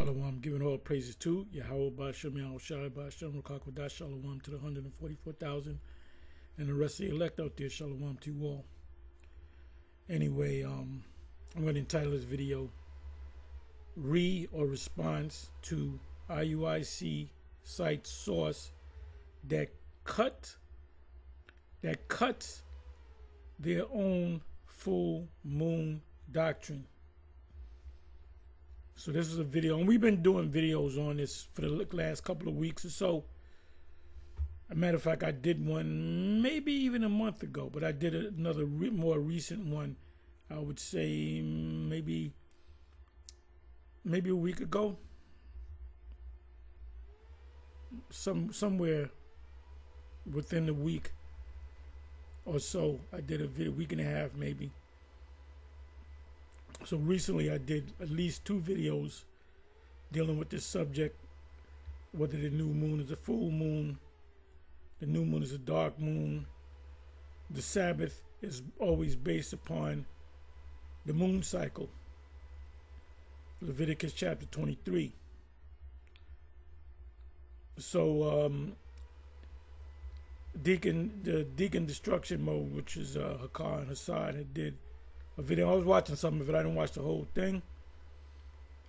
Shalom, giving all praises to Yahweh Ba'Shem Yahweh Shai Ba'Shem Rakakwadash Shalom to the 144,000 and the rest of the elect out there. Shalom to you all. Anyway, I'm going to entitle this video or Response to IUIC Cites source that cuts their own full moon doctrine. So this is a video, and we've been doing videos on this for the last couple of weeks or so. As a matter of fact, I did one maybe even a month ago, but I did another more recent one, I would say maybe a week ago. Somewhere within the week or so, I did a video, week and a half maybe. So recently I did at least 2 videos dealing with this subject, whether the new moon is a full moon, the new moon is a dark moon, the Sabbath is always based upon the moon cycle, Leviticus chapter 23. So the Deacon Destruction Mode, which is Hakar and Hassad, had did a video. I was watching some of it. I didn't watch the whole thing.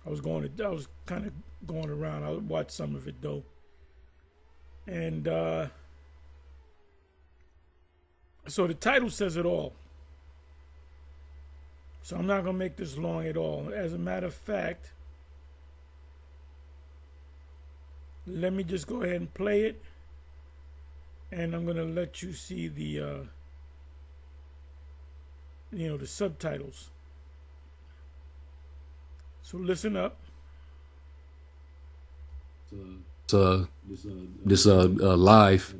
I was kind of going around. I watched some of it though. And so the title says it all. So I'm not going to make this long at all. As a matter of fact, let me just go ahead and play it. And I'm going to let you see the the subtitles. So listen up. This live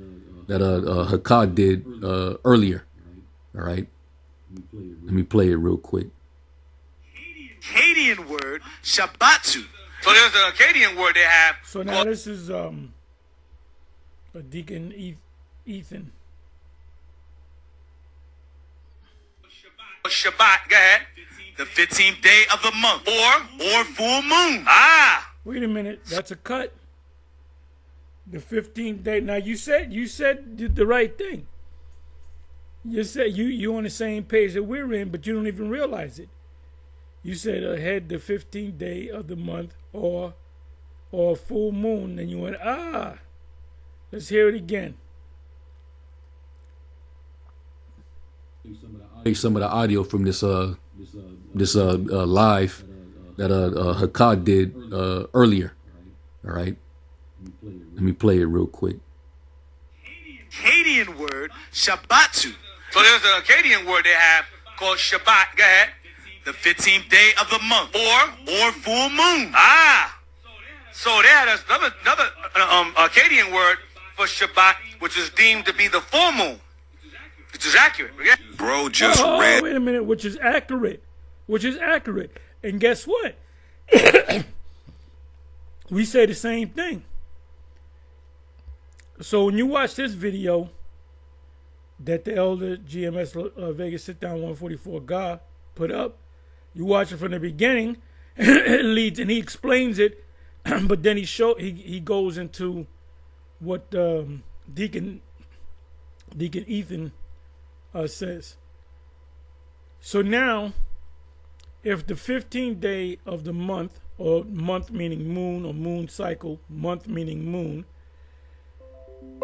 that Hakad did earlier. All right, let me play it real quick. Akkadian word Shabbatsu. So there's an Akkadian word they have. So now this is a Deacon Ethan. Shabbat, go ahead. The 15th day of the month, or full moon. Ah. Wait a minute, that's a cut. The 15th day. Now you said the right thing. You said you on the same page that we're in, but you don't even realize it. You said ahead the 15th day of the month, or full moon, and you went Let's hear it again. Some of the audio from this live that Hakad did earlier. All right, let me play it real quick. Akkadian word Shabbatsu. So there's an Akkadian word they have called Shabbat. Go ahead. The 15th day of the month, or full moon. Ah. So they had another Akkadian word for Shabbat, which is deemed to be the full moon. Which is accurate. Bro just read. Wait a minute, which is accurate. And guess what? We say the same thing. So when you watch this video that the elder GMS Vegas Sit Down 144 God put up, you watch it from the beginning, it leads, and he explains it, but then he goes into what Deacon Ethan says. So now, if the 15th day of the month, or month meaning moon, or moon cycle, month meaning moon,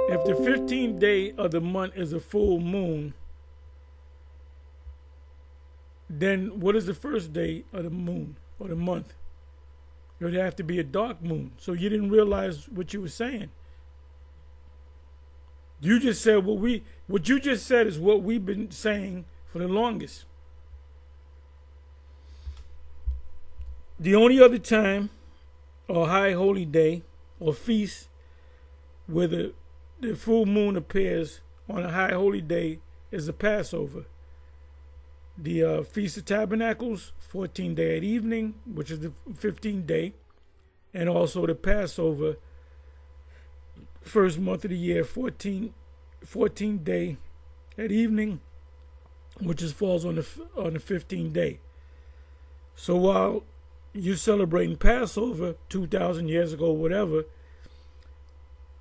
if the 15th day of the month is a full moon, then what is the first day of the moon or the month? It would have to be a dark moon. So you didn't realize what you were saying. You just said what you just said is what we've been saying for the longest. The only other time, or high holy day, or feast, where the full moon appears on a high holy day is the Passover. The Feast of Tabernacles, 14th day at evening, which is the 15th day, and also the Passover, first month of the year, 14th day at evening, which falls on the 15th day. So while you celebrating Passover 2,000 years ago, whatever,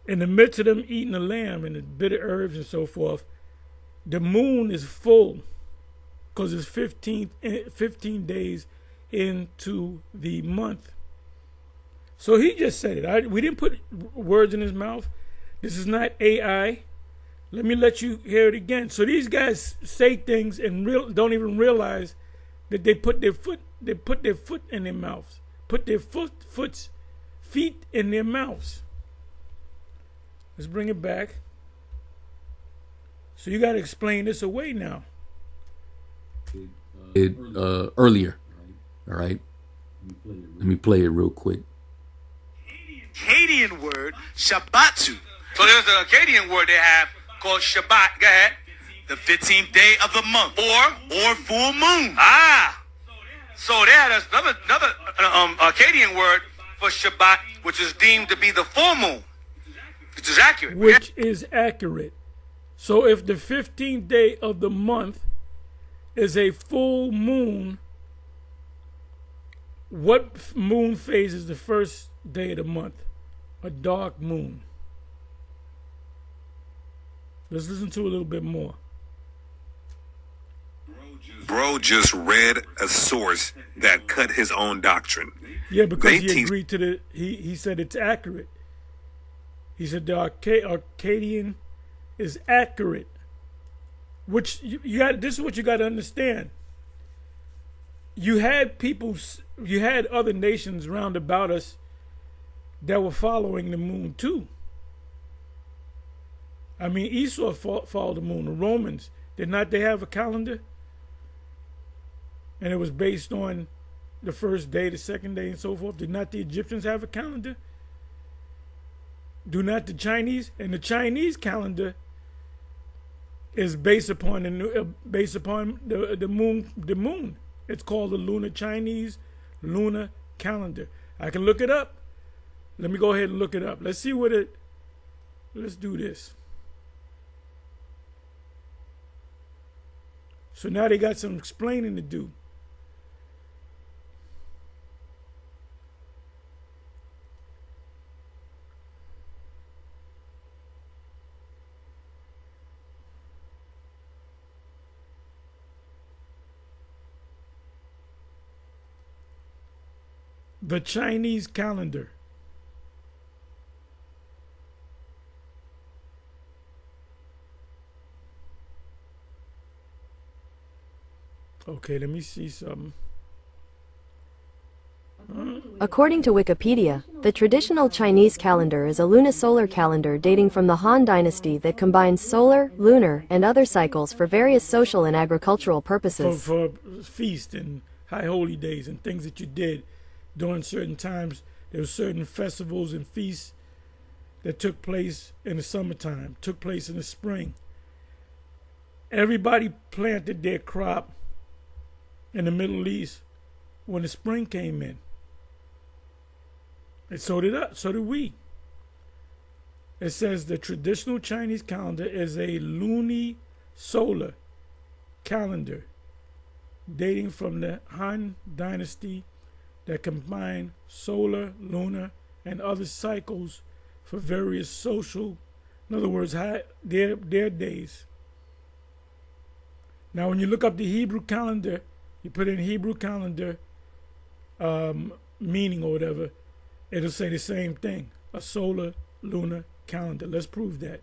in the midst of them eating the lamb and the bitter herbs and so forth, the moon is full because it's 15 days into the month. So he just said it. We didn't put words in his mouth. This is not AI. Let me let you hear it again. So these guys say things and don't even realize that they put their foot in their mouths, put their feet in their mouths. Let's bring it back. So you got to explain this away now. Earlier, all right. Let me play it real quick. Akkadian word Shabbatu. So there's an Akkadian word they have called Shabbat. Go ahead. The 15th day of the month, or full moon. So they had another Akkadian word for Shabbat, which is deemed to be the full moon, which is accurate. Which is accurate. So if the 15th day of the month is a full moon, what moon phase is the first day of the month? A dark moon. Let's listen to a little bit more. Bro just read a source that cut his own doctrine. Yeah, because he agreed to he said it's accurate. He said the Akkadian is accurate. Which this is what you got to understand. You had other nations round about us that were following the moon too. I mean, Esau followed the moon. The Romans, did not they have a calendar? And it was based on the first day, the second day, and so forth. Did not the Egyptians have a calendar? Do not the Chinese? And the Chinese calendar is based upon the moon. The moon. It's called the Chinese lunar calendar. I can look it up. Let me go ahead and look it up. Let's see let's do this. So now they got some explaining to do. The Chinese calendar. Okay, let me see something. According to Wikipedia, the traditional Chinese calendar is a lunisolar calendar dating from the Han Dynasty that combines solar, lunar, and other cycles for various social and agricultural purposes. For feast and high holy days and things that you did during certain times. There were certain festivals and feasts that took place in the summertime, took place in the spring. Everybody planted their crop in the Middle East when the spring came in. And so did we. It says the traditional Chinese calendar is a lunisolar calendar dating from the Han Dynasty that combine solar, lunar, and other cycles for various social, in other words, their days. Now, when you look up the Hebrew calendar, you put in Hebrew calendar meaning or whatever, it'll say the same thing, a solar, lunar calendar. Let's prove that.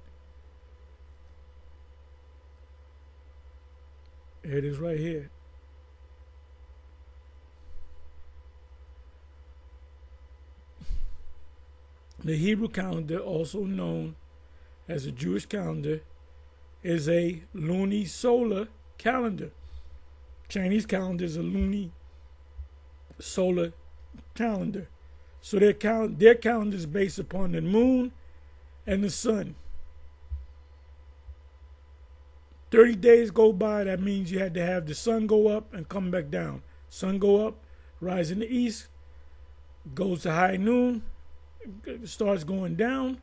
Here it is right here. The Hebrew calendar, also known as the Jewish calendar, is a lunisolar calendar. Chinese calendar is a lunisolar calendar. So their calendar is based upon the moon and the sun. 30 days go by, that means you had to have the sun go up and come back down. Sun go up, rise in the east, goes to high noon, starts going down.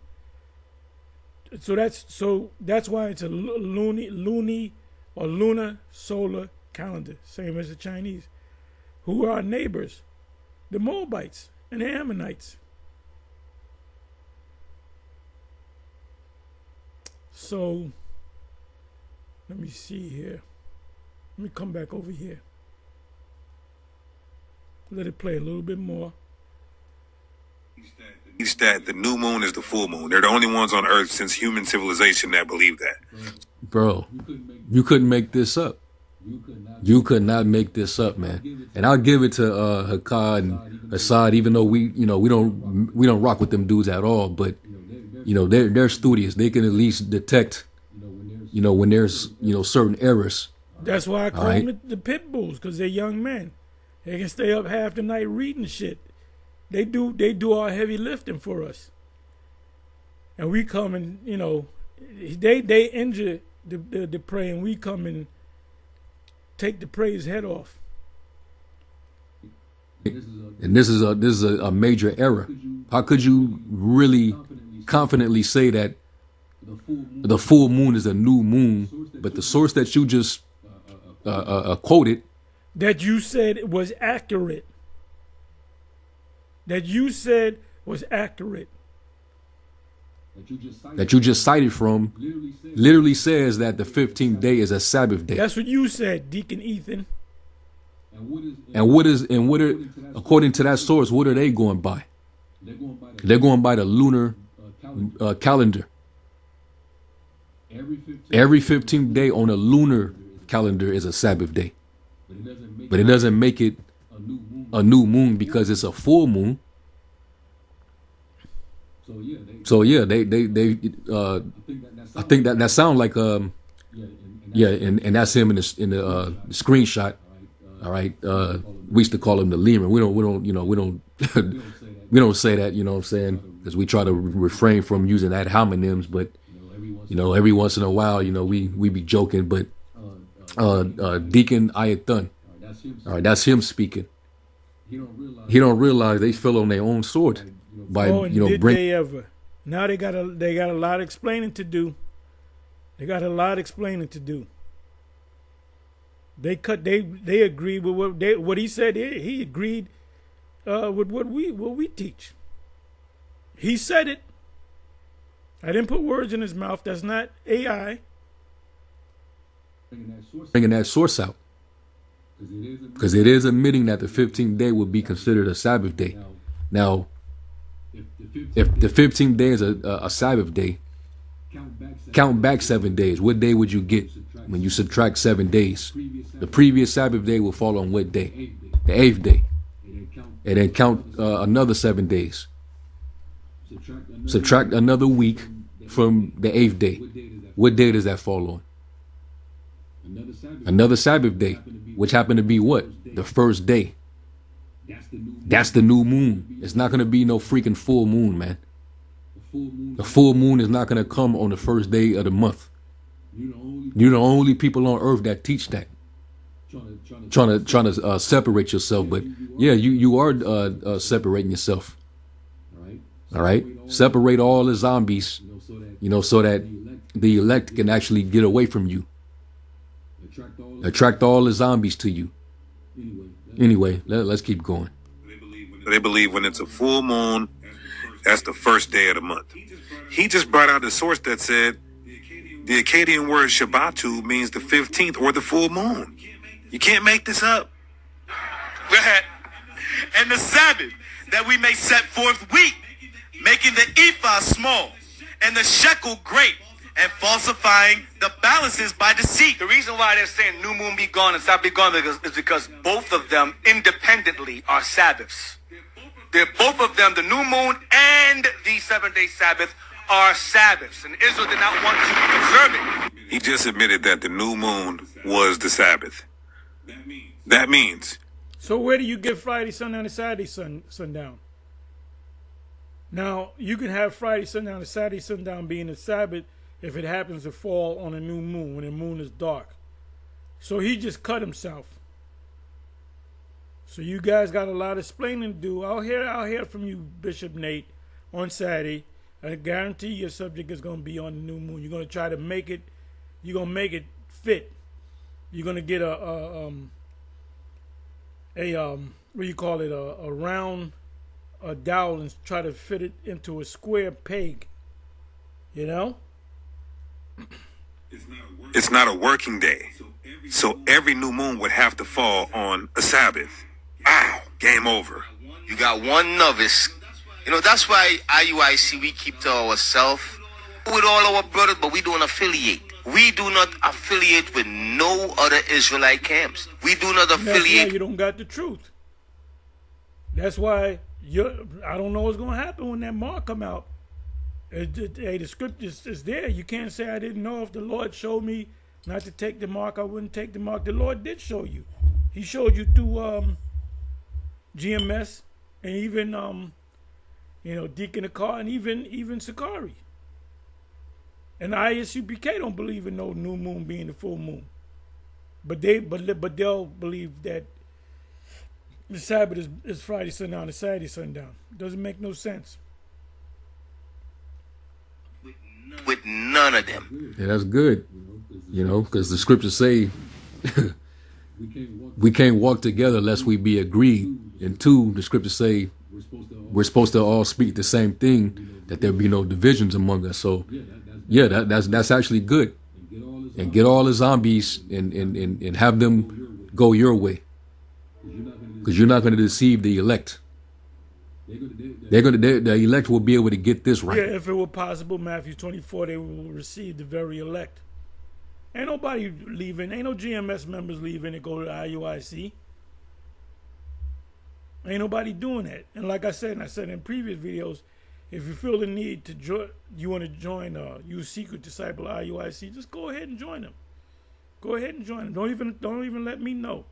So that's why it's a lunar solar calendar, same as the Chinese, who are our neighbors. the Moabites and the Ammonites. So, let me see here. Let me come back over here. Let it play a little bit more. Each that the new moon is the full moon. They're the only ones on Earth since human civilization that believe that. Bro, you couldn't make this up. You could not make this up, man. And I'll give it to Hakkad and Assad, even though we don't rock with them dudes at all. But they're studious. They can at least detect, when there's certain errors. That's why I call them the pit bulls, because they're young men. They can stay up half the night reading shit. They do our heavy lifting for us. And we come and they injure the prey, and we come and take the prey's head off. And this is a major error. How could you really confidently say that the full moon is a new moon, but the source that you just quoted, that you said was accurate, that you just cited from, literally says that the 15th day is a Sabbath day. That's what you said, Deacon Ethan. And what are, according to that source, what are they going by? They're going by the lunar calendar. Every 15th day on a lunar calendar is a Sabbath day. But it doesn't make it a new moon because it's a full moon. So yeah, they I think that sounds like and that's him in the screenshot. All right, we used to call him the lemur. We don't we don't say that, you know what I'm saying, because we try to refrain from using ad hominems. But every once in a while, we be joking. But Deacon Ayathan, all right, that's him speaking. He don't realize they fell on their own sword by did they ever? Now they got a lot of explaining to do. They got a lot of explaining to do. They agreed with what he said. He agreed with what we teach. He said it. I didn't put words in his mouth. That's not AI. Bringing that source out, because it is admitting that the 15th day would be considered a Sabbath day. Now, if the 15th day is a Sabbath day, count back 7 days. What day would you get when you subtract 7 days? The previous Sabbath day will fall on what day? The 8th day. And then count another 7 days. Subtract another week from the 8th day. What day does that fall on? Another Sabbath day, which happened to be what? The first day. That's the new moon. It's not going to be no freaking full moon, man. The full moon is not going to come on the first day of the month. You're the only people on earth that teach that. Trying to separate yourself, but yeah, you are separating yourself. All right, separate all the zombies, so that the elect can actually get away from you. Attract all the zombies to you. Anyway, let's keep going. They believe when it's a full moon, that's the first day of the month. He just brought out a source that said the Akkadian word Shabbatu means the 15th or the full moon. You can't make this up. Go ahead. And the Sabbath, that we may set forth wheat, making the ephah small, and the shekel great, and falsifying the balances by deceit. The reason why they're saying new moon be gone and Sabbath be gone is because both of them independently are Sabbaths. They're both of them, the new moon and the 7-day Sabbath, are Sabbaths. And Israel did not want to observe it. He just admitted that the new moon was the Sabbath. That means. So where do you get Friday sundown and Saturday sundown? Now, you can have Friday sundown and Saturday sundown being a Sabbath if it happens to fall on a new moon, when the moon is dark. So he just cut himself. So you guys got a lot of explaining to do. I'll hear from you, Bishop Nate, on Saturday. I guarantee your subject is going to be on the new moon. You're going to try to make it. You're going to make it fit. You're going to get what do you call it, a round dowel and try to fit it into a square peg. You know? It's not a working day. So every new moon would have to fall on a Sabbath. Wow, game over. You got one novice. You know, that's why IUIC, we keep to ourselves with all our brothers, but we don't affiliate. We do not affiliate with no other Israelite camps. We do not affiliate. That's why you don't got the truth. That's why I don't know what's going to happen when that mark come out. Hey, the scripture is there. You can't say I didn't know. If the Lord showed me not to take the mark, I wouldn't take the mark. The Lord did show you. He showed you through GMS and even Deacon Akar and even Sakari. And the ISUPK don't believe in no new moon being the full moon, but they'll believe that the Sabbath is Friday sundown and Saturday sundown. Doesn't make no sense. With none of them. Yeah, that's good. Because the scriptures say we can't walk together lest we be agreed. And two, the scriptures say we're supposed to all speak the same thing, that there be no divisions among us. So, yeah, that's actually good. And get all the zombies and have them go your way, because you're not going to deceive the elect. The elect will be able to get this right. Yeah, if it were possible, Matthew 24, they will receive the very elect. Ain't nobody leaving. Ain't no GMS members leaving to go to IUIC. Ain't nobody doing that. And like I said in previous videos, if you feel the need to join, you want to join you secret disciple IUIC, just go ahead and join them. Go ahead and join them. Don't even let me know.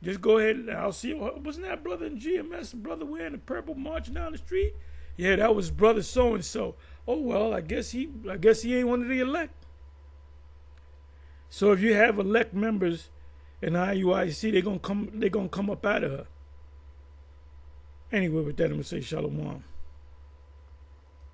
Just go ahead and I'll see. Wasn't that brother in GMS, brother wearing the purple marching down the street? Yeah, that was brother so and so. Oh well, I guess he ain't one of the elect. So if you have elect members in IUIC, they're gonna come up out of her. Anyway, with that, I'm gonna say shalom.